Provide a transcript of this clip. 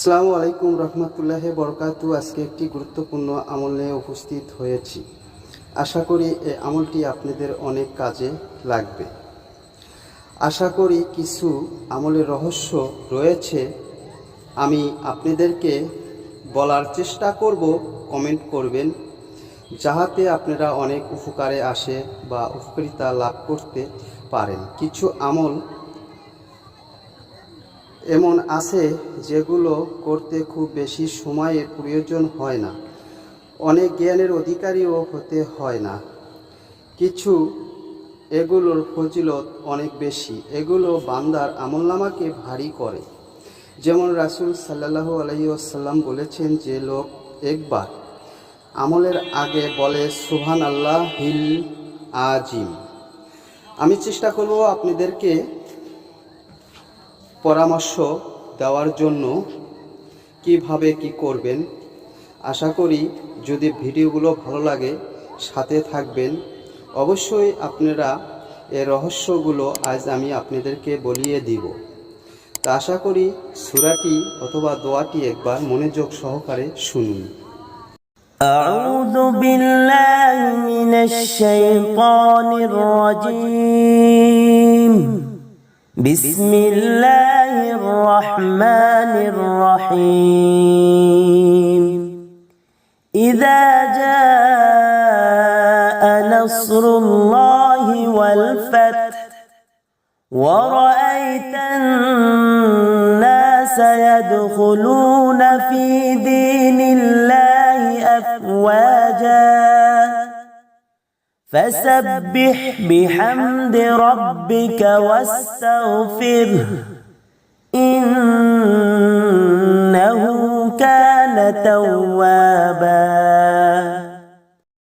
আসসালামু আলাইকুম রহমতুল্লাহি বরকাতু। আজকে একটি গুরুত্বপূর্ণ আমল নিয়ে উপস্থিত হয়েছি। আশা করি এই আমলটি আপনাদের অনেক কাজে লাগবে। আশা করি কিছু আমলের রহস্য রয়েছে, আমি আপনাদেরকে বলার চেষ্টা করব। কমেন্ট করবেন যাহাতে আপনারা অনেক উপকারে আসে বা উপকারিতা লাভ করতে পারেন। কিছু আমল এমন আছে যেগুলো করতে খুব বেশি সময়ের প্রয়োজন হয় না, অনেক জ্ঞানের অধিকারীও হতে হয় না। কিছু এগুলোর ফজিলত অনেক বেশি, এগুলো বান্দার আমলনামাকে ভারী করে। যেমন রাসূল সাল্লাল্লাহু আলাইহি ওয়াসাল্লাম বলেছেন, যে লোক একবার আমলের আগে বলে সুবহানাল্লাহিল আজিম। আমি চেষ্টা করব আপনাদেরকে পরামর্শ দেওয়ার জন্য কিভাবে কি করবেন। আশা করি যদি ভিডিওগুলো ভালো লাগে সাথে থাকবেন। অবশ্যই আপনারা এই রহস্যগুলো আজ আমি আপনাদেরকে বলিয়ে দিব। তা আশা করি সূরাটি অথবা দোয়াটি একবার মনোযোগ সহকারে শুনুন। আউযু বিল্লাহি মিনাশ শাইতানির রাজীম। বিসমিল্লাহির রহমানির রহিম। ইযা জাআ নাসরুল্লাহি ওয়াল ফাth ওয়া রাআইতান নাসা ইয়াদখুলুনা ফি দীনিল্লাহি আফওয়াজা فسبح بحمد ربك واستغفره إنه كان توابا